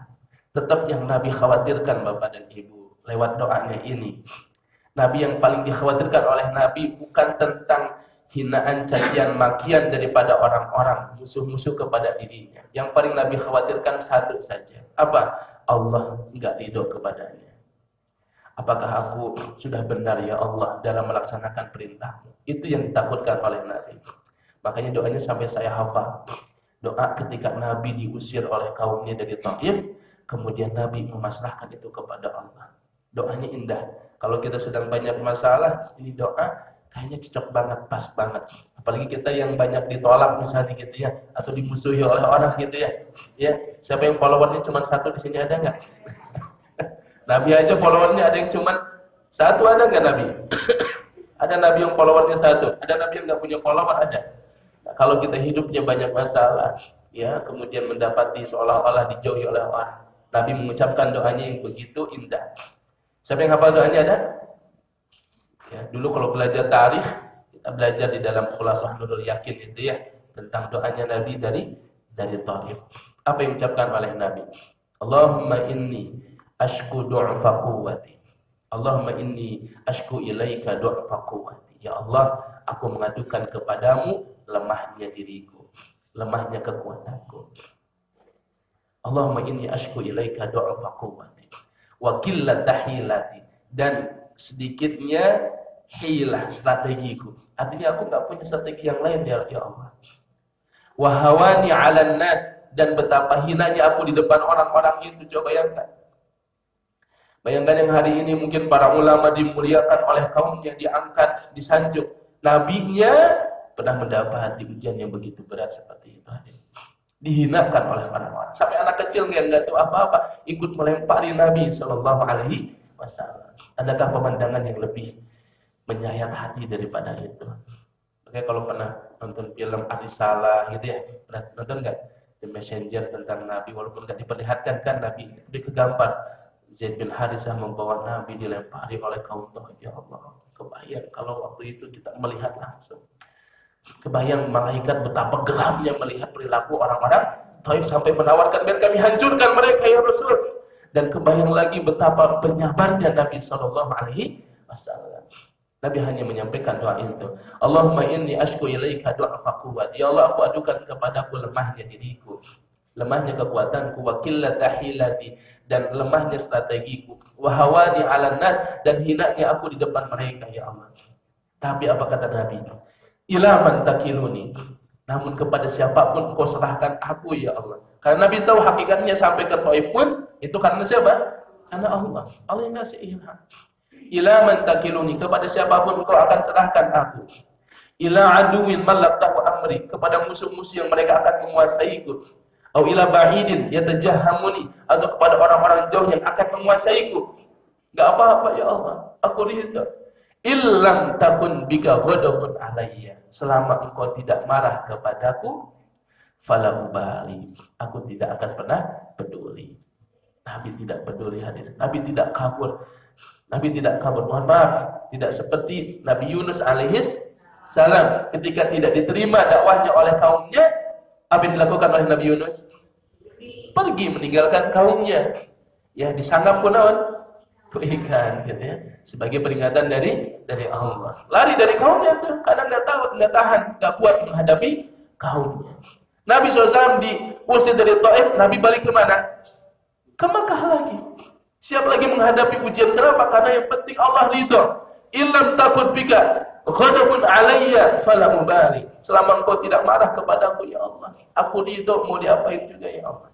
Tetap yang Nabi khawatirkan Bapak dan Ibu lewat doanya ini. Nabi yang paling dikhawatirkan oleh Nabi bukan tentang hinaan, cacian, makian daripada orang-orang musuh-musuh kepada dirinya. Yang paling Nabi khawatirkan satu saja. Apa? Allah enggak ridho kepadanya. Apakah aku sudah benar ya Allah dalam melaksanakan perintahmu? Itu yang ditakutkan oleh Nabi. Makanya doanya sampai saya hafal. Doa ketika Nabi diusir oleh kaumnya dari Taif, kemudian Nabi memasrahkan itu kepada Allah. Doanya indah. Kalau kita sedang banyak masalah, ini doa kayaknya cocok banget, pas banget. Apalagi kita yang banyak ditolak misalnya gitu ya, atau dimusuhi oleh orang gitu ya. Ya, siapa yang followernya cuma satu di sini ada nggak? Nabi aja followernya ada yang cuma satu, ada nggak Nabi? Ada Nabi yang followernya satu, ada Nabi yang nggak punya follower, ada. Nah, kalau kita hidupnya banyak masalah, ya, kemudian mendapati seolah-olah dijauhi oleh orang, Nabi mengucapkan doanya yang begitu indah. Siapa yang hafal doanya ada? Ya, dulu kalau belajar tarikh, kita belajar di dalam Khulasah Nurul Yakin itu ya, tentang doanya Nabi dari Taif. Apa yang diucapkan oleh Nabi? Allahumma inni ashku du'fa quwwati. Allahumma inni ashku ilaika du'fa quwwati. Ya Allah, aku mengadukan kepadamu lemahnya diriku, lemahnya kekuatanku. Allahumma inni ashku ilaika du'fa quwwati wa qillata hilati, dan sedikitnya hilah, strategiku. Artinya aku enggak punya strategi yang lain ya Allah. Wa hawani 'alan nas, dan betapa hinanya aku di depan orang-orang itu. Coba bayangkan. Bayangkan yang hari ini mungkin para ulama dimuliakan oleh kaumnya, diangkat, disanjung. Nabinya pernah mendapati ujian yang begitu berat seperti itu. Dihinakan oleh orang-orang. Sampai anak kecil yang enggak tahu apa-apa ikut melempari Nabi sallallahu alaihi wasallam. Adakah pemandangan yang lebih menyayat hati daripada itu? Oke, kalau pernah nonton film Arisalah gitu ya, pernah nonton enggak? The Messenger tentang Nabi, walaupun enggak diperlihatkan kan Nabi, lebih kegambar. Zaid bin Harisah membawa Nabi dilempari oleh kaum Taif. Ya Allah, kebayang kalau waktu itu kita melihat langsung. Kebayang malaikat betapa geramnya melihat perilaku orang-orang Taif sampai menawarkan, biar kami hancurkan mereka ya Rasul. Dan kebayang lagi betapa penyabarnya Nabi SAW. Nabi hanya menyampaikan doa itu. Allahumma inni ashku ilaika du'fa quwwati. Ya Allah, aku adukan kepadaku lemahnya diriku, lemahnya kekuatanku, wa qillata hilati, dan lemahnya strategiku, wa hawani 'alan nas, dan hinanya aku di depan mereka ya Allah. Tapi apa kata Nabi? Ilaman takiluni, namun kepada siapapun kau serahkan aku ya Allah. Karena Nabi tahu hakikatnya sampai ke Taif pun itu karena siapa? Karena Allah. Allah yang ngasih ilham. Ilaman takiluni, kepada siapapun kau akan serahkan aku. Ila aduwin malaktahu amri, kepada musuh-musuh yang mereka akan menguasaiku. Atau ila ba'idin yatajahamuni, atau kepada orang-orang jauh yang akan menguasaiku. Enggak apa-apa ya Allah, aku ridha. Illam takun bika ghadabun alayya, selama engkau tidak marah kepadaku, fala ubali, aku tidak akan pernah peduli. Nabi tidak peduli hadirin. Nabi tidak kabur. Nabi tidak kabur. Mohon maaf, tidak seperti Nabi Yunus alaihis salam ketika tidak diterima dakwahnya oleh kaumnya. Apa yang dilakukan oleh Nabi Yunus? Pergi meninggalkan kaumnya. Ya, disanggap kunaon? Ikan gitu ya, sebagai peringatan dari Allah. Lari dari kaumnya tuh, kadang nggak tahu, nggak tahan, nggak kuat menghadapi kaumnya. Nabi SAW usir dari Taif, Nabi balik ke mana? Ke Makkah lagi. Siap lagi menghadapi ujian. Kenapa? Karena yang penting Allah ridho. Illam takut bika ghadabun alayya fala ubali. Selama engkau tidak marah kepadaku ya Allah, aku ridho, mau diapain juga ya Allah.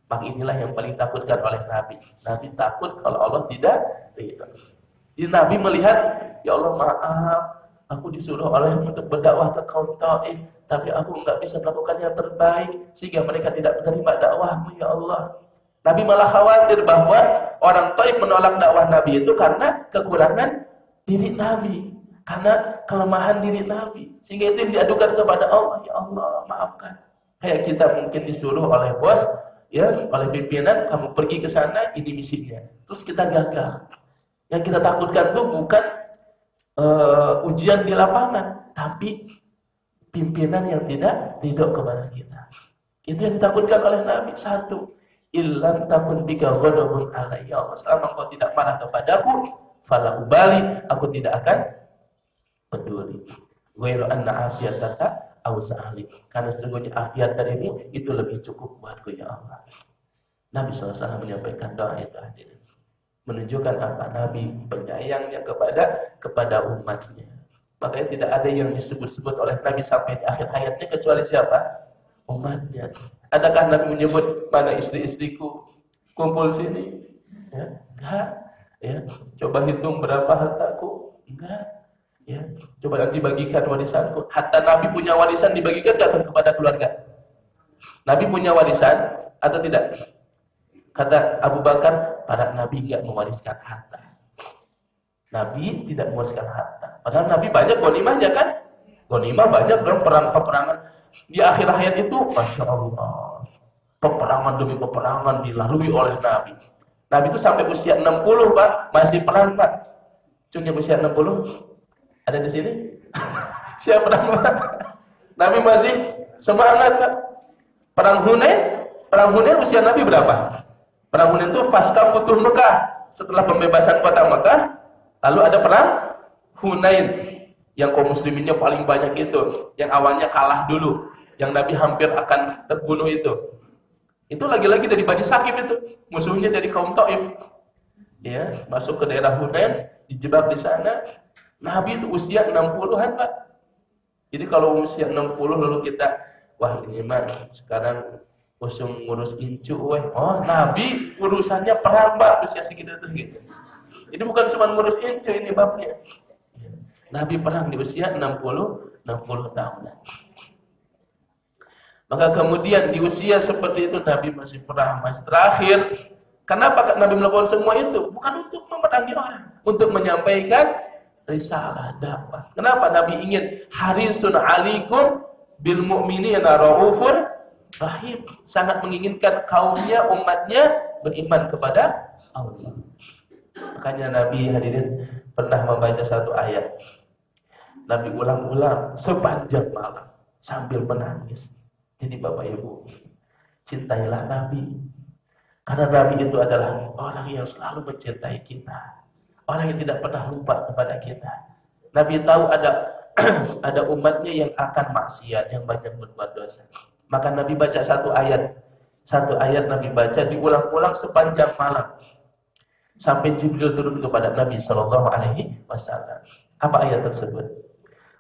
Maka inilah yang paling takutkan oleh Nabi. Nabi takut kalau Allah tidak ridho. Jadi Nabi melihat, ya Allah maaf, aku disuruh olehmu untuk berdakwah ke kaum Taif, tapi aku enggak bisa melakukan yang terbaik sehingga mereka tidak menerima dakwahmu ya Allah. Nabi malah khawatir bahwa orang Taif menolak dakwah Nabi itu karena kekurangan diri Nabi, karena kelemahan diri Nabi, sehingga itu diadukan kepada Allah. Ya Allah maafkan. Kayak kita mungkin disuruh oleh bos, ya, oleh pimpinan, kamu pergi ke sana, ini misinya, terus kita gagal. Yang kita takutkan itu bukan ujian di lapangan, tapi pimpinan yang tidak ridho kepada kita. Itu yang ditakutkan oleh Nabi. Satu, illam takun bika ghadabun alayya, Allah, selama engkau tidak marah kepadaku, fala ubali, aku tidak akan peduli. Ghairu anna afiyataka awsa'alik, karena sesungguhnya afiat darimu itu lebih cukup buatku ya Allah. Nabi SAW menyampaikan doa itu, hadirin, menunjukkan apa? Nabi penyayangnya kepada umatnya. Makanya tidak ada yang disebut-sebut oleh Nabi sampai di akhir hayatnya kecuali siapa? Umatnya. Adakah Nabi menyebut mana istri-istriku kumpul sini? Ya, enggak. Ya, coba hitung berapa hartaku? Enggak. Ya, coba nanti bagikan warisanku. Hatta Nabi punya warisan dibagikan enggak kepada keluarga? Nabi punya warisan atau tidak? Kata Abu Bakar, para Nabi enggak mewariskan harta. Nabi tidak mewariskan harta. Padahal Nabi banyak ghanimahnya kan? Ghanimah banyak dalam peperangan. Di akhir hayat itu, Masya Allah, peperangan demi peperangan dilalui oleh Nabi. Nabi itu sampai usia 60, Pak, masih perang, Pak. Cuma usia 60. Ada di sini? Siap perang, Pak? Nabi masih semangat, Pak. Perang Hunain usia Nabi berapa? Perang Hunain itu pasca Futuh Mekah. Setelah pembebasan kota Mekah, lalu ada perang Hunain. Yang kaum musliminnya paling banyak itu. Yang awalnya kalah dulu. Yang Nabi hampir akan terbunuh itu. Itu lagi-lagi dari Bani Saqif itu, musuhnya dari kaum Taif. Ya, masuk ke daerah Hunain, dijebak di sana. Nabi itu usia 60-an, Pak. Jadi kalau usia 60 lalu kita, wah ini mah sekarang usung ngurus incu, weh. Oh, Nabi urusannya perang, Pak, usia segitu tuh gitu. Ini bukan cuma ngurus incu ini babnya. Nabi perang di usia 60 tahunan. Maka kemudian di usia seperti itu Nabi masih perang, masih terakhir. Kenapa Nabi melakukan semua itu? Bukan untuk memerangi orang, untuk menyampaikan risalah dakwah. Kenapa Nabi ingin harisun alaikum bil mu'minina raufur rahim, sangat menginginkan kaumnya, umatnya beriman kepada Allah. Makanya Nabi, hadirin, pernah membaca satu ayat. Nabi ulang-ulang sepanjang malam sambil menangis. Jadi Bapak Ibu, cintailah Nabi. Karena Nabi itu adalah orang yang selalu mencintai kita. Orang yang tidak pernah lupa kepada kita. Nabi tahu ada umatnya yang akan maksiat, yang banyak berbuat dosa. Maka Nabi baca satu ayat. Satu ayat Nabi baca diulang-ulang sepanjang malam. Sampai Jibril turun kepada Nabi SAW. Apa ayat tersebut?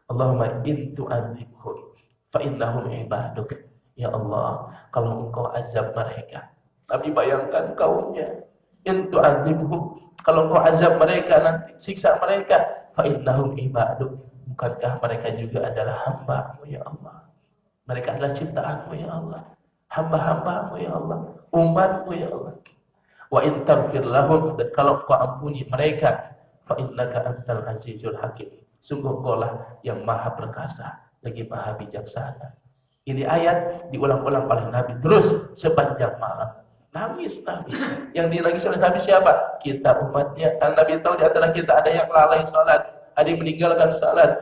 Allahumma in tu'adzibhum fa innahum ibaduk. Ya Allah, kalau engkau azab mereka. Nabi bayangkan kaumnya. In tu'adzibhum, kalau engkau azab mereka, nanti siksa mereka, fa innahum ibaduk. Bukankah mereka juga adalah hamba-Mu ya Allah? Mereka adalah ciptaan-Mu ya Allah. Hamba-hamba-Mu ya Allah. Umat-Mu ya Allah. Wa in taghfir lahum, dan kalau engkau ampuni mereka, fa innaka antal azizul hakim. Sungguh Engkau lah yang maha perkasa, lagi maha bijaksana. Ini ayat diulang-ulang oleh Nabi terus sepanjang malam. Nangis Nabi. Yang dinangis oleh Nabi siapa? Kita umatnya. Karena Nabi tahu di antara kita ada yang lalai salat, ada yang meninggalkan salat,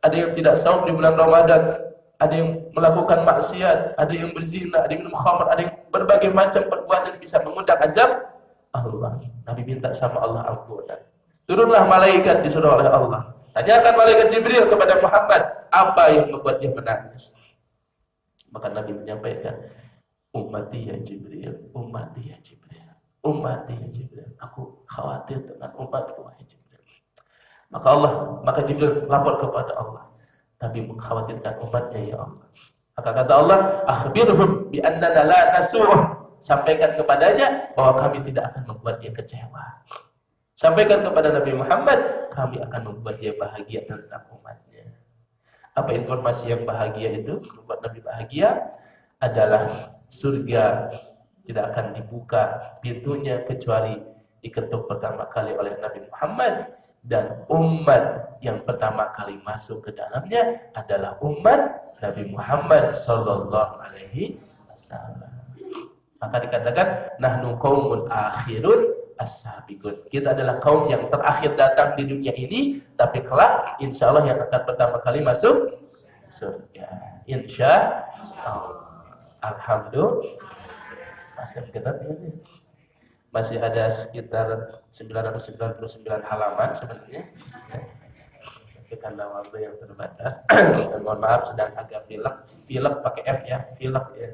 ada yang tidak saum di bulan Ramadan, ada yang melakukan maksiat, ada yang berzina, ada yang minum khamr, ada yang berbagai macam perbuatan yang bisa mengundang azab Allah. Nabi minta sama Allah ampunan. Turunlah malaikat disuruh oleh Allah. Tanyakan malaikat Jibril kepada Muhammad, apa yang membuat dia menangis? Maka Nabi menyampaikan, Ummati ya Jibril, ummati ya Jibril, ummati ya Jibril. Aku khawatir dengan umatku wahai Jibril. Maka Jibril lapor kepada Allah. Tapi mengkhawatirkan umatnya ya Allah. Maka kata Allah, akhbirhum bi annana la nasu'uh. Sampaikan kepadanya bahwa kami tidak akan membuat dia kecewa. Sampaikan kepada Nabi Muhammad, kami akan membuat dia bahagia tentang umatnya. Apa informasi yang bahagia itu? Membuat Nabi bahagia adalah surga tidak akan dibuka pintunya kecuali diketuk pertama kali oleh Nabi Muhammad, dan umat yang pertama kali masuk ke dalamnya adalah umat Nabi Muhammad sallallahu alaihi wasallam. Maka dikatakan nahnu qaumun akhirun as-sabiqun. Kita adalah kaum yang terakhir datang di dunia ini, tapi kelak insyaallah yang akan pertama kali masuk surga. Insyaallah. Alhamdulillah. Masih ada sekitar 999 halaman sebenarnya. Tapi karena waktu yang terbatas, dan mohon maaf sedang agak pilek pakai F ya, pilek ya.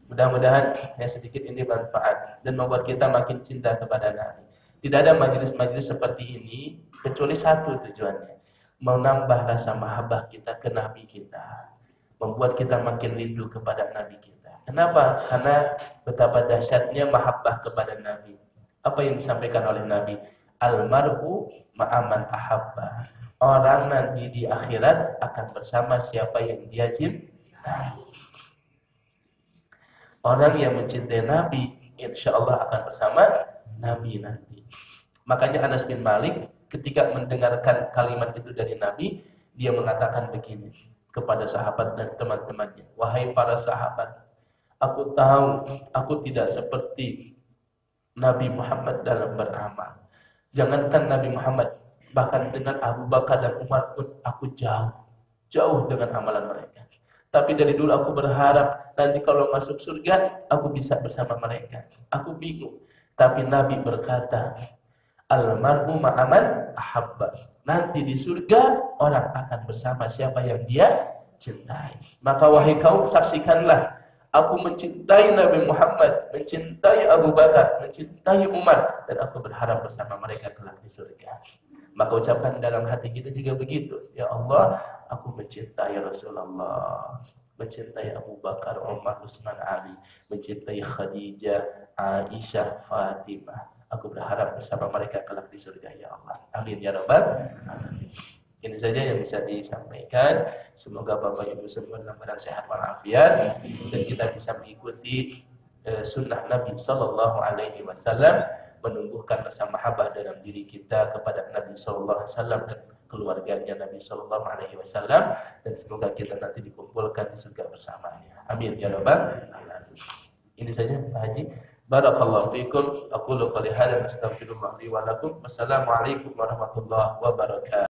Mudah-mudahan ya sedikit ini bermanfaat dan membuat kita makin cinta kepada Nabi. Tidak ada majelis-majelis seperti ini kecuali satu tujuannya, menambah rasa mahabbah kita ke Nabi kita, membuat kita makin rindu kepada Nabi kita. Kenapa? Karena betapa dahsyatnya mahabbah kepada Nabi. Apa yang disampaikan oleh Nabi? Almar'u ma'aman ahabba. Orang nanti di akhirat akan bersama siapa yang dia cintai. Orang yang mencintai Nabi, insya Allah akan bersama Nabi nanti. Makanya Anas bin Malik ketika mendengarkan kalimat itu dari Nabi, dia mengatakan begini kepada sahabat dan teman-temannya. Wahai para sahabat, aku tahu aku tidak seperti Nabi Muhammad dalam beramal. Jangankan Nabi Muhammad, bahkan dengan Abu Bakar dan Umar pun aku jauh dengan amalan mereka. Tapi dari dulu aku berharap nanti kalau masuk surga aku bisa bersama mereka. Aku bingung. Tapi Nabi berkata, almar'u ma'aman ahabba. Nanti di surga orang akan bersama siapa yang dia cintai. Maka wahai kaum, saksikanlah aku mencintai Nabi Muhammad, mencintai Abu Bakar, mencintai Umar, dan aku berharap bersama mereka kelak di surga. Maka ucapkan dalam hati kita juga begitu. Ya Allah, aku mencintai Rasulullah, mencintai Abu Bakar, Umar, Utsman, Ali, mencintai Khadijah, Aisyah, Fatimah. Aku berharap bersama mereka kelak di surga ya Allah. Amin ya rabbal alamin. Ini saja yang bisa disampaikan. Semoga Bapak Ibu semua dalam keadaan sehat walafiat dan kita bisa mengikuti sunnah Nabi sallallahu alaihi wasallam, menumbuhkan rasa mahabbah dalam diri kita kepada Nabi sallallahu alaihi wasallam dan keluarganya Nabi sallallahu alaihi wasallam, dan semoga kita nanti dikumpulkan di surga bersamanya. Amin ya rabbal alamin. Ini saja Pak Haji. Barakallahu fikum. Aqulu qouli hadza astaghfirullah li wa lakum. Wassalamualaikum warahmatullahi wabarakatuh.